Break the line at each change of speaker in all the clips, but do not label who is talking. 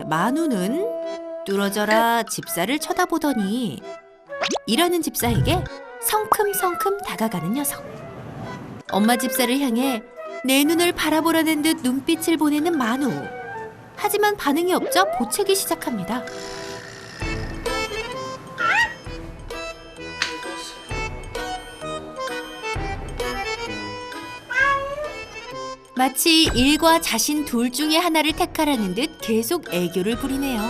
만우는 뚫어져라 집사를 쳐다보더니 일하는 집사에게 성큼성큼 다가가는 녀석. 엄마 집사를 향해 내 눈을 바라보라는 듯 눈빛을 보내는 만우. 하지만 반응이 없자 보채기 시작합니다. 마치 일과 자신 둘 중에 하나를 택하라는 듯 계속 애교를 부리네요.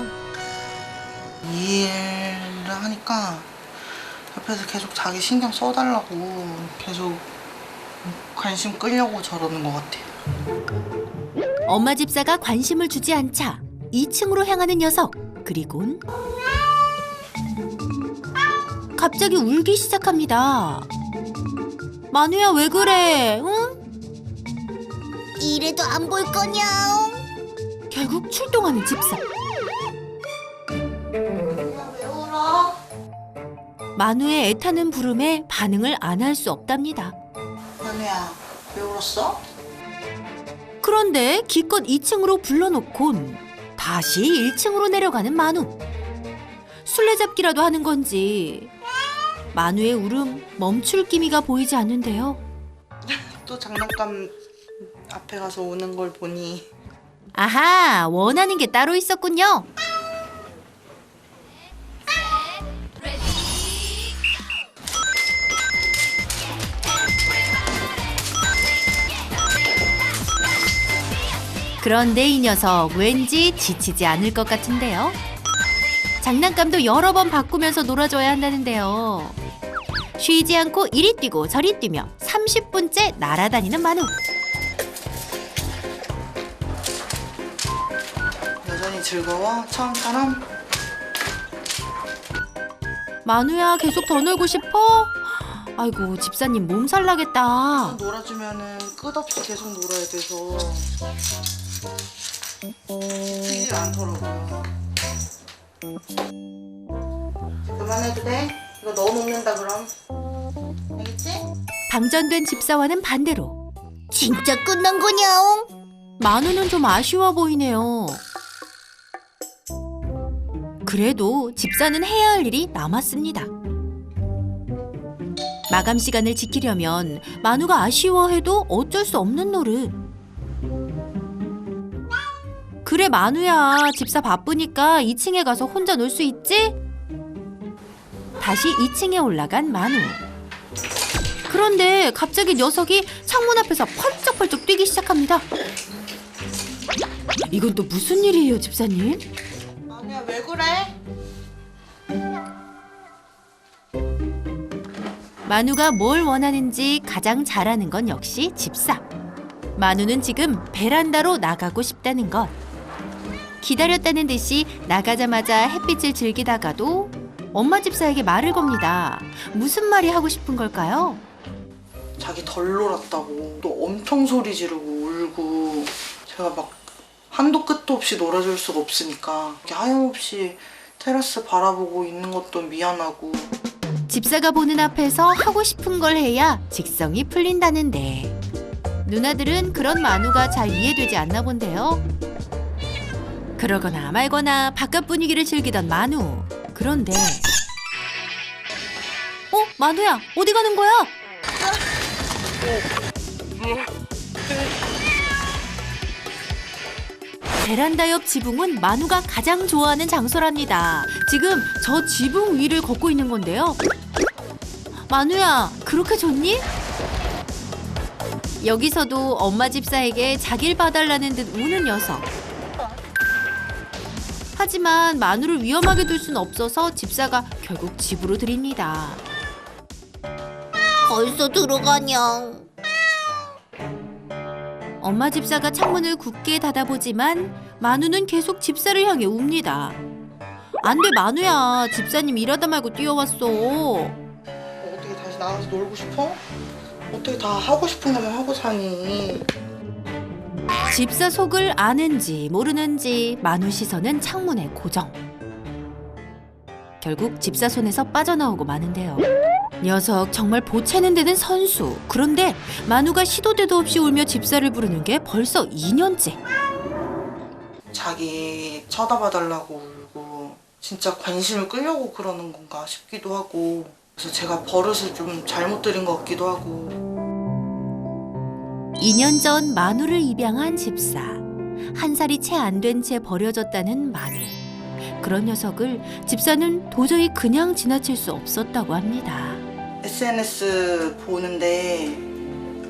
이 일을 하니까 옆에서 계속 자기 신경 써달라고 계속 관심 끌려고 저러는 것 같아요.
엄마 집사가 관심을 주지 않자 2층으로 향하는 녀석. 그리곤 갑자기 울기 시작합니다. 만우야, 왜 그래? 응?
이래도 안 볼 거냐?
결국 출동하는 집사.
왜 울어?
만우의 애타는 부름에 반응을 안 할 수 없답니다.
현우야, 왜 울었어?
그런데 기껏 2층으로 불러놓곤 다시 1층으로 내려가는 만우. 술래잡기라도 하는 건지 만우의 울음 멈출 기미가 보이지 않는데요.
또 장난감 앞에 가서 우는 걸 보니
아하, 원하는 게 따로 있었군요. 그런데 이 녀석 왠지 지치지 않을 것 같은데요. 장난감도 여러 번 바꾸면서 놀아줘야 한다는데요. 쉬지 않고 이리 뛰고 저리 뛰며 30분째 날아다니는 만우.
여전히 즐거워? 처음처럼?
만우야, 계속 더 놀고 싶어? 아이고, 집사님 몸살 나겠다.
놀아주면은 끝없이 계속 놀아야 돼서 쉬질 않더라고요. 그만해도 돼? 이거 너무 먹는다 그럼. 알겠지?
방전된 집사와는 반대로
진짜 끝난 거냐?
만우는 좀 아쉬워 보이네요. 그래도 집사는 해야 할 일이 남았습니다. 마감 시간을 지키려면 만우가 아쉬워해도 어쩔 수 없는 노릇. 그래, 만우야, 집사 바쁘니까 2층에 가서 혼자 놀 수 있지? 다시 2층에 올라간 만우. 그런데 갑자기 녀석이 창문 앞에서 펄쩍펄쩍 뛰기 시작합니다. 이건 또 무슨 일이에요, 집사님?
아니야, 왜 그래?
만우가 뭘 원하는지 가장 잘 아는 건 역시 집사. 만우는 지금 베란다로 나가고 싶다는 것. 기다렸다는 듯이 나가자마자 햇빛을 즐기다가도 엄마 집사에게 말을 겁니다. 무슨 말이 하고 싶은 걸까요?
자기 덜 놀았다고 또 엄청 소리 지르고 울고 제가 막 한도 끝도 없이 놀아줄 수가 없으니까 이렇게 하염없이 테라스 바라보고 있는 것도 미안하고
집사가 보는 앞에서 하고 싶은 걸 해야 직성이 풀린다는데 누나들은 그런 만우가 잘 이해되지 않나 본데요. 그러거나 말거나 바깥 분위기를 즐기던 만우. 그런데 만우야, 어디 가는 거야? 베란다 옆 지붕은 만우가 가장 좋아하는 장소랍니다. 지금 저 지붕 위를 걷고 있는 건데요. 만우야, 그렇게 좋니? 여기서도 엄마 집사에게 자길 봐달라는 듯 우는 녀석. 하지만 만우를 위험하게 둘 순 없어서 집사가 결국 집으로 들입니다.
벌써 들어가냐?
엄마 집사가 창문을 굳게 닫아보지만 만우는 계속 집사를 향해 웁니다. 안 돼, 만우야. 집사님 일하다 말고 뛰어왔어.
어떻게 다시 나가서 놀고 싶어? 어떻게 다 하고 싶은 것만 하고 사니?
집사 속을 아는지 모르는지 만우 시선은 창문에 고정. 결국 집사 손에서 빠져나오고 마는데요. 녀석 정말 보채는 데는 선수. 그런데 만우가 시도 때도 없이 울며 집사를 부르는 게 벌써 2년째.
자기 쳐다봐달라고 울고 진짜 관심을 끌려고 그러는 건가 싶기도 하고, 그래서 제가 버릇을 좀 잘못 들인 것 같기도 하고.
2년 전 만우를 입양한 집사. 1살이 채 안 된 채 버려졌다는 만우. 그런 녀석을 집사는 도저히 그냥 지나칠 수 없었다고 합니다.
SNS 보는데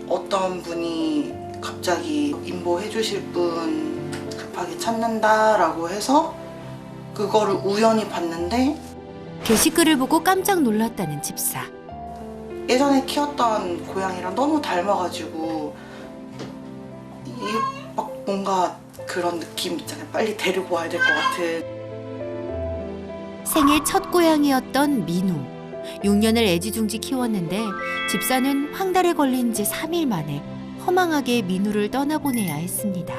어떤 분이 갑자기 인보해 주실 분 급하게 찾는다라고 해서 그거를 우연히 봤는데,
게시글을 보고 깜짝 놀랐다는 집사.
예전에 키웠던 고양이랑 너무 닮아가지고 이 막 뭔가 그런 느낌 있잖아요. 빨리 데리고 와야 될 것 같은.
생애 첫 고양이였던 민우. 6년을 애지중지 키웠는데 집사는 황달에 걸린 지 3일 만에 허망하게 민우를 떠나보내야 했습니다.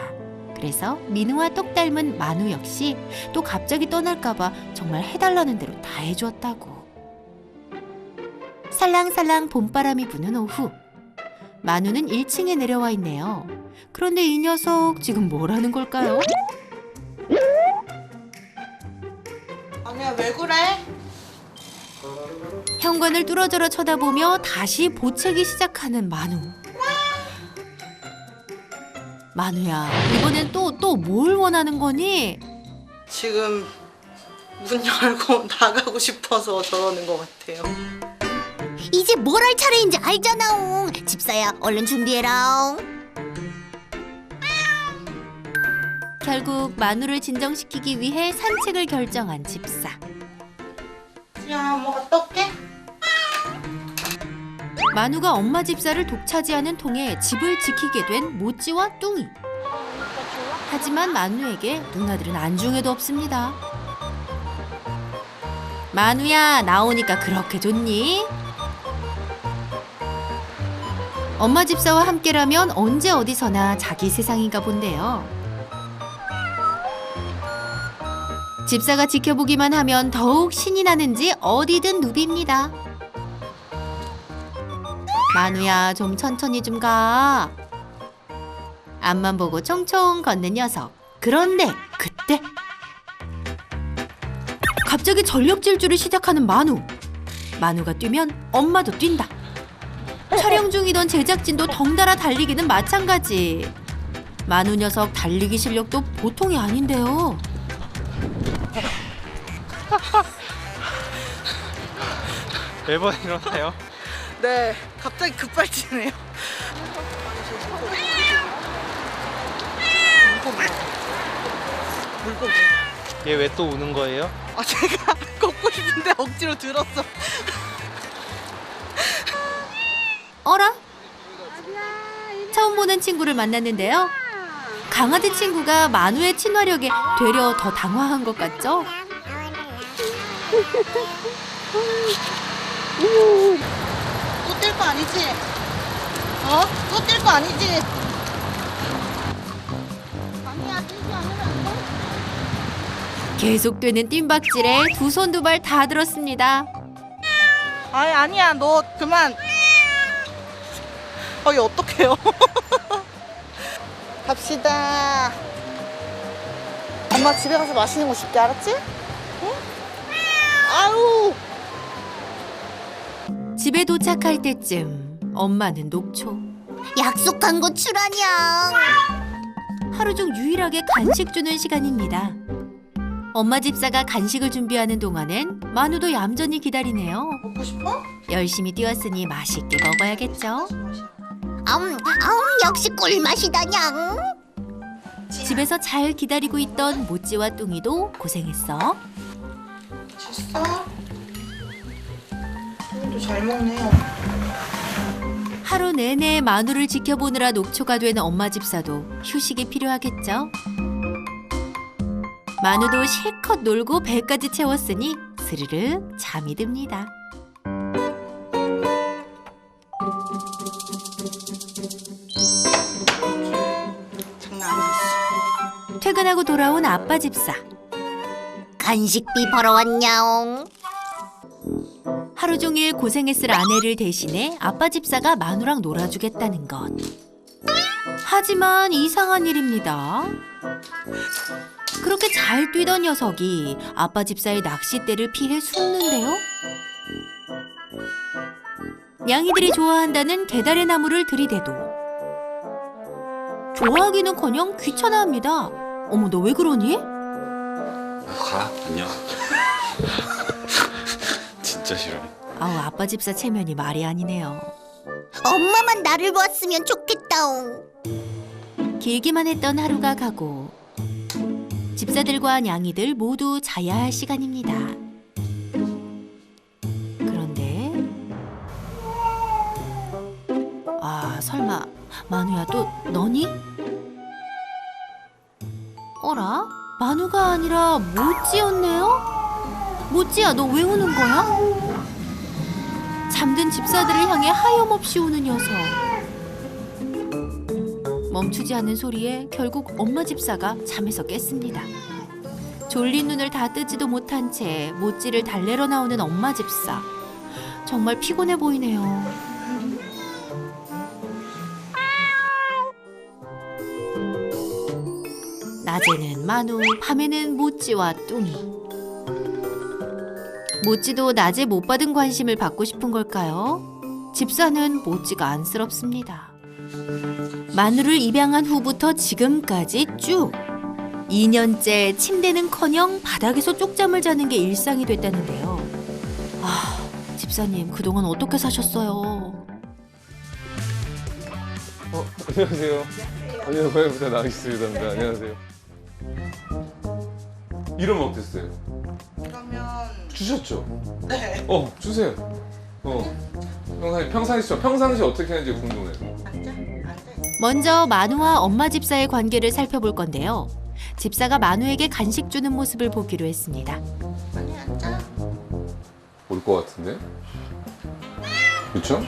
그래서 민우와 똑 닮은 만우 역시 또 갑자기 떠날까봐 정말 해달라는 대로 다 해주었다고. 살랑살랑 봄바람이 부는 오후. 만우는 1층에 내려와 있네요. 그런데 이 녀석 지금 뭘 하는 걸까요?
아니야, 왜 그래?
현관을 뚫어져라 쳐다보며 다시 보채기 시작하는 만우. 만우야, 이번엔 또 뭘 원하는 거니?
지금 문 열고 나가고 싶어서 저러는 것 같아요.
이제 뭘 할 차례인지 알잖아옹. 집사야, 얼른 준비해라옹.
결국 만우를 진정시키기 위해 산책을 결정한 집사.
야, 뭐 갔다 올게.
만우가 엄마 집사를 독차지하는 통에 집을 지키게 된 모찌와 뚱이. 하지만 만우에게 누나들은 안중에도 없습니다. 만우야, 나오니까 그렇게 좋니? 엄마 집사와 함께라면 언제 어디서나 자기 세상인가 본데요. 집사가 지켜보기만 하면 더욱 신이 나는지 어디든 누빕니다. 만우야, 좀 천천히 좀 가. 앞만 보고 총총 걷는 녀석. 그런데 그때 갑자기 전력 질주를 시작하는 만우. 만우가 뛰면 엄마도 뛴다. 촬영 중이던 제작진도 덩달아 달리기는 마찬가지. 만우 녀석 달리기 실력도 보통이 아닌데요.
매번 일어나요?
네, 갑자기 급발진해요. 물고기.
얘 왜 또 우는 거예요?
아, 제가 걷고 싶은데 억지로 들었어.
어라? 처음 보는 친구를 만났는데요. 강아지 친구가 만우의 친화력에 되려 더 당황한 것 같죠?
또 뛸 거 아니지? 어? 또 뛸 거 아니지? 아니야, 뛰지 않으면
계속되는 뜀박질에 두 손 두 발 다 들었습니다.
아니야, 너 그만. 이거 어떡해요? 갑시다. 엄마 집에 가서 맛있는 거 줄게, 알았지? 응? 아우.
집에 도착할 때쯤 엄마는 녹초.
약속한 거 출하냥.
하루 중 유일하게 간식 주는 시간입니다. 엄마 집사가 간식을 준비하는 동안엔 만우도 얌전히 기다리네요.
먹고 싶어?
열심히 뛰었으니 맛있게 먹어야겠죠.
역시 꿀맛이다냥.
집에서 잘 기다리고 있던 모찌와 뚱이도 고생했어.
됐어? 또 잘 먹네요.
하루 내내 만우를 지켜보느라 녹초가 된 엄마 집사도 휴식이 필요하겠죠. 만우도 실컷 놀고 배까지 채웠으니 스르르 잠이 듭니다.
장난 아니었어.
퇴근하고 돌아온 아빠 집사.
간식비 벌어왔냐옹.
하루 종일 고생했을 아내를 대신해 아빠 집사가 만우랑 놀아주겠다는 것. 하지만 이상한 일입니다. 그렇게 잘 뛰던 녀석이 아빠 집사의 낚싯대를 피해 숨는데요. 냥이들이 좋아한다는 개다리 나무를 들이대도 좋아하기는커녕 귀찮아합니다. 어머, 너 왜 그러니?
가. 안녕. 진짜 싫어.
아우, 아빠 집사 체면이 말이 아니네요.
엄마만 나를 보았으면 좋겠다옹.
길기만 했던 하루가 가고 집사들과 냥이들 모두 자야 할 시간입니다. 그런데 아, 설마 만우야, 또 너니? 어라? 만우가 아니라 모찌였네요? 모찌야, 너 왜 우는 거야? 잠든 집사들을 향해 하염없이 우는 녀석. 멈추지 않는 소리에 결국 엄마 집사가 잠에서 깼습니다. 졸린 눈을 다 뜨지도 못한 채 모찌를 달래러 나오는 엄마 집사. 정말 피곤해 보이네요. 낮에는 만우, 밤에는 모찌와 뚱이. 모찌도 낮에 못 받은 관심을 받고 싶은 걸까요? 집사는 모찌가 안쓰럽습니다. 만우를 입양한 후부터 지금까지 쭉 2년째 침대는커녕 바닥에서 쪽잠을 자는 게 일상이 됐다는데요. 아, 집사님 그동안 어떻게 사셨어요?
안녕하세요. 안녕하세요. 고양이부터 나가겠습니다. 안녕하세요. 이름 어땠어요?
그러면
주셨죠?
네.
주세요. 평상시 어떻게 하는지 궁금해요.
앉아.
먼저 만우와 엄마 집사의 관계를 살펴볼 건데요. 집사가 만우에게 간식 주는 모습을 보기로 했습니다.
많이 앉아.
올 것 같은데? 그렇죠?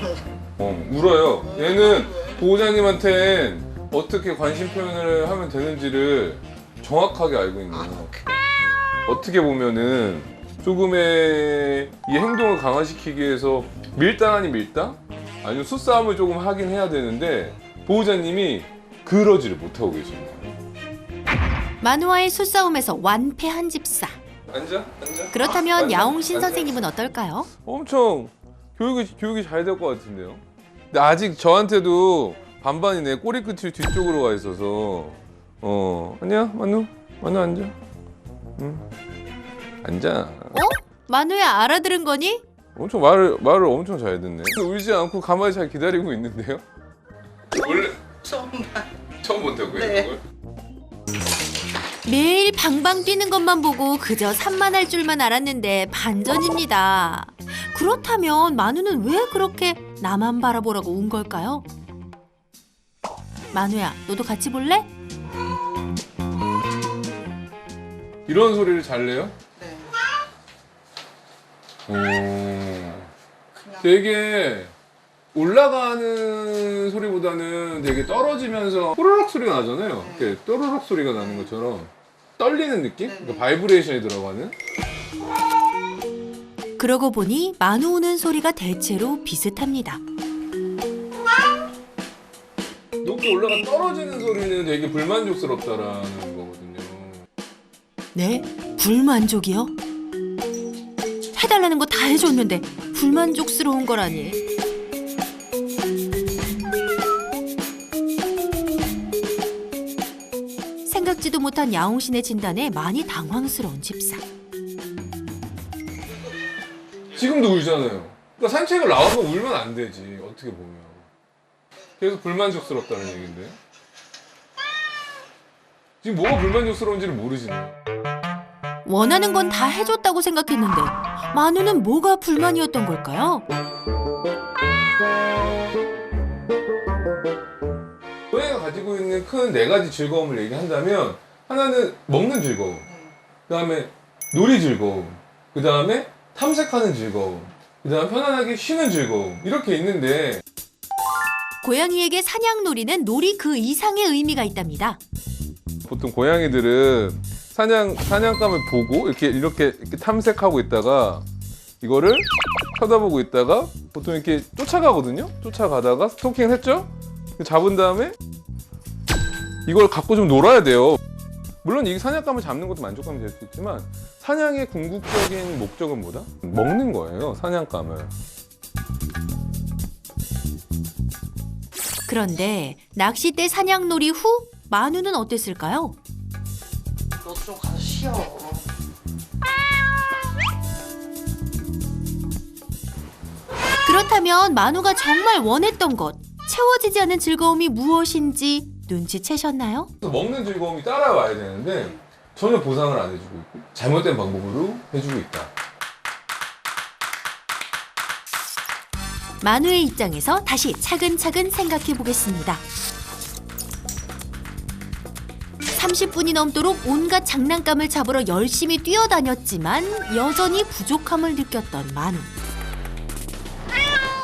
울어요. 얘는 보호자님한텐 어떻게 관심 표현을 하면 되는지를 정확하게 알고 있는 거예요. 어떻게 보면은 조금의 이 행동을 강화시키기 위해서 밀당 아닌 밀당? 아니면 수싸움을 조금 하긴 해야 되는데 보호자님이 그러지를 못하고 계십니다.
만우와의 수싸움에서 완패한 집사.
앉아.
그렇다면
앉아.
야옹신
앉아.
선생님은 어떨까요?
엄청 교육이 잘 될 것 같은데요. 근데 아직 저한테도 반반이네. 꼬리끝이 뒤쪽으로 와 있어서. 아니야, 만우 앉아. 응. 앉아.
만우야, 알아들은 거니?
엄청 말을 엄청 잘 듣네. 울지 않고 가만히 잘 기다리고 있는데요. 원래 처음 본다고요,
네.
이걸?
매일 방방 뛰는 것만 보고 그저 산만할 줄만 알았는데 반전입니다. 그렇다면 만우는 왜 그렇게 나만 바라보라고 운 걸까요? 만우야, 너도 같이 볼래?
이런 소리를 잘 내요?
네. 그냥
되게 올라가는 소리보다는 되게 떨어지면서 호로록 소리가 나잖아요. 이렇게 또로록 소리가 나는 것처럼 떨리는 느낌? 그러니까 바이브레이션이 들어가는?
그러고 보니 만우 우는 소리가 대체로 비슷합니다.
높게 올라가 떨어지는 소리는 되게 불만족스럽다라는 거거든요.
네? 불만족이요? 해달라는 거 다 해줬는데 불만족스러운 거라니. 생각지도 못한 야옹신의 진단에 많이 당황스러운 집사.
지금도 울잖아요. 그러니까 산책을 나와서 울면 안 되지, 어떻게 보면. 계속 불만족스럽다는 얘기인데. 지금 뭐가 불만족스러운지를 모르시네요.
원하는 건 다 해줬다고 생각했는데 만우는 뭐가 불만이었던 걸까요?
고양이가 가지고 있는 큰 4가지 즐거움을 얘기한다면 하나는 먹는 즐거움, 그 다음에 놀이 즐거움, 그 다음에 탐색하는 즐거움, 그 다음 편안하게 쉬는 즐거움, 이렇게 있는데
고양이에게 사냥놀이는 놀이 그 이상의 의미가 있답니다.
보통 고양이들은 사냥감을 보고 이렇게 탐색하고 있다가 이거를 쳐다보고 있다가 보통 이렇게 쫓아가거든요. 쫓아가다가 스토킹을 했죠. 잡은 다음에 이걸 갖고 좀 놀아야 돼요. 물론 이 사냥감을 잡는 것도 만족하면 될 수 있지만 사냥의 궁극적인 목적은 뭐다? 먹는 거예요, 사냥감을.
그런데 낚싯대 사냥놀이 후 만우는 어땠을까요?
너도 좀 가서 쉬어.
그렇다면 만우가 정말 원했던 것, 채워지지 않은 즐거움이 무엇인지 눈치채셨나요?
먹는 즐거움이 따라와야 되는데 전혀 보상을 안 해주고 있고 잘못된 방법으로 해주고 있다.
만우의 입장에서 다시 차근차근 생각해 보겠습니다. 30분이 넘도록 온갖 장난감을 잡으러 열심히 뛰어다녔지만 여전히 부족함을 느꼈던 만우.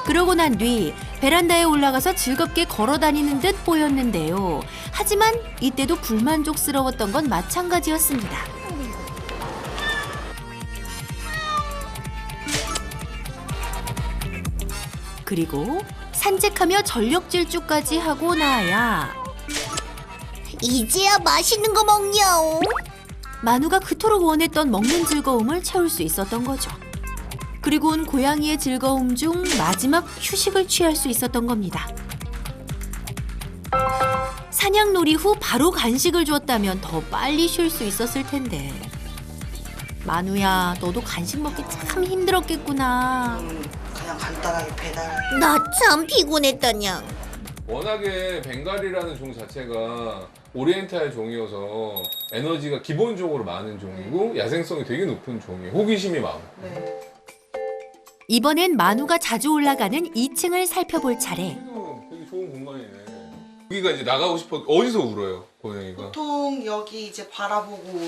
그러고 난 뒤 베란다에 올라가서 즐겁게 걸어다니는 듯 보였는데요. 하지만 이때도 불만족스러웠던 건 마찬가지였습니다. 그리고 산책하며 전력 질주까지 하고 나야
이제야 맛있는 거 먹냐옹.
만우가 그토록 원했던 먹는 즐거움을 채울 수 있었던 거죠. 그리고는 고양이의 즐거움 중 마지막 휴식을 취할 수 있었던 겁니다. 사냥놀이 후 바로 간식을 줬다면 더 빨리 쉴 수 있었을 텐데. 만우야, 너도 간식 먹기 참 힘들었겠구나.
그냥 간단하게 배달.
나 참 피곤했다냥.
워낙에 벵갈이라는 종 자체가 오리엔탈 종이어서 에너지가 기본적으로 많은 종이고 야생성이 되게 높은 종이에요. 호기심이 많고.
네.
이번엔 만우가 자주 올라가는 2층을 살펴볼 차례.
여기도 되게 좋은 공간이네. 여기가 이제 나가고 싶어. 어디서 울어요, 고양이가?
보통 여기 이제 바라보고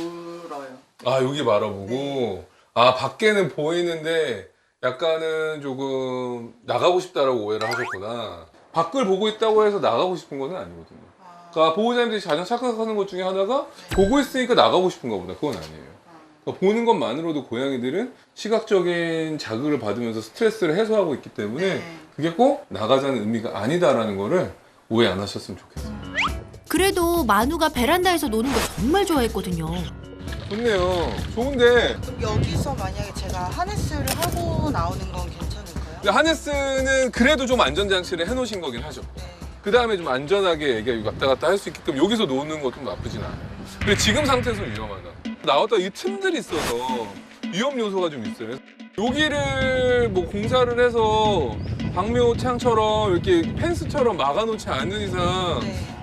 울어요.
아, 여기 바라보고. 아, 밖에는 보이는데 약간은 조금 나가고 싶다라고 오해를 하셨구나. 밖을 보고 있다고 해서 나가고 싶은 건 아니거든요. 그러니까 보호자님들이 가장 착각하는 것 중에 하나가 보고 있으니까 나가고 싶은가 보다. 그건 아니에요. 그러니까 보는 것만으로도 고양이들은 시각적인 자극을 받으면서 스트레스를 해소하고 있기 때문에 그게 꼭 나가자는 의미가 아니다라는 거를 오해 안 하셨으면 좋겠어요.
그래도 만우가 베란다에서 노는 거 정말 좋아했거든요.
좋네요. 좋은데
그럼 여기서 만약에 제가 하네스를 하고 나오는 건 괜찮을까요?
근데 하네스는 그래도 좀 안전장치를 해놓으신 거긴 하죠. 그 다음에 좀 안전하게 애기가 왔다 갔다 할 수 있게끔 여기서 노는 것도 나쁘진 않아요. 근데 지금 상태에서는 위험하다. 나왔다 이 틈들이 있어서 위험 요소가 좀 있어요. 여기를 뭐 공사를 해서 박묘창처럼 이렇게 펜스처럼 막아놓지 않는 이상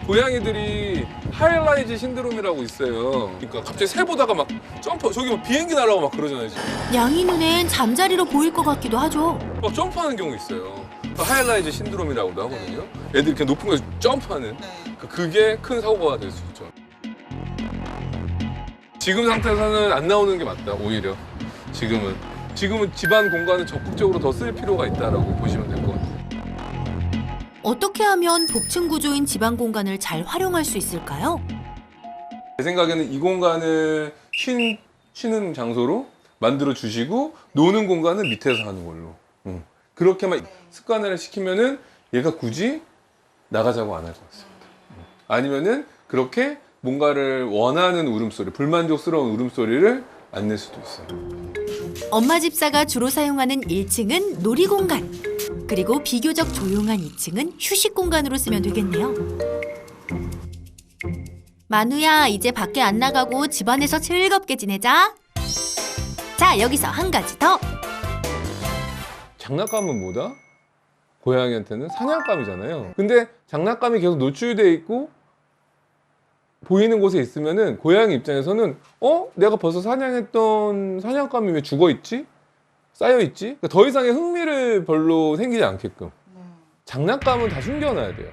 고양이들이 하이라이즈 신드롬이라고 있어요. 그러니까 갑자기 새 보다가 막 점프, 저기 막 비행기 날아가고 막 그러잖아요, 지금.
양이 눈엔 잠자리로 보일 것 같기도 하죠.
막 점프하는 경우 있어요. 하이라이즈 신드롬이라고도 하거든요. 애들이 이렇게 높은 곳에서 점프하는. 그게 큰 사고가 될 수 있죠. 지금 상태에서는 안 나오는 게 맞다, 오히려. 지금은 집안 공간을 적극적으로 더 쓸 필요가 있다라고 보시면 될 것 같아요.
어떻게 하면 복층 구조인 집안 공간을 잘 활용할 수 있을까요?
제 생각에는 이 공간을 쉬는 장소로 만들어 주시고 노는 공간은 밑에서 하는 걸로. 그렇게만 습관화를 시키면은 얘가 굳이 나가자고 안 할 것 같습니다. 아니면은 그렇게 뭔가를 원하는 울음소리, 불만족스러운 울음소리를 안 낼 수도 있어요.
엄마 집사가 주로 사용하는 1층은 놀이 공간, 그리고 비교적 조용한 2층은 휴식 공간으로 쓰면 되겠네요. 만우야, 이제 밖에 안 나가고 집안에서 즐겁게 지내자. 자, 여기서 한 가지 더.
장난감은 뭐다? 고양이한테는 사냥감이잖아요. 근데 장난감이 계속 노출돼 있고 보이는 곳에 있으면은 고양이 입장에서는 내가 벌써 사냥했던 사냥감이 왜 죽어있지? 쌓여있지? 그러니까 더 이상의 흥미를 별로 생기지 않게끔 장난감은 다 숨겨놔야 돼요.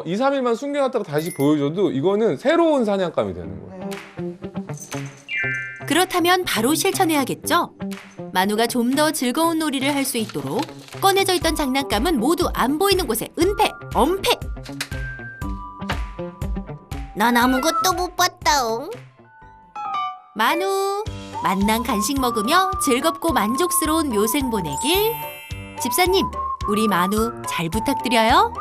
2, 3일만 숨겨놨다가 다시 보여줘도 이거는 새로운 사냥감이 되는 거예요.
그렇다면 바로 실천해야겠죠? 만우가 좀 더 즐거운 놀이를 할 수 있도록 꺼내져 있던 장난감은 모두 안 보이는 곳에 은폐, 엄폐!
난 아무것도 못 봤다옹.
만우, 맛난 간식 먹으며 즐겁고 만족스러운 묘생 보내길. 집사님, 우리 만우 잘 부탁드려요.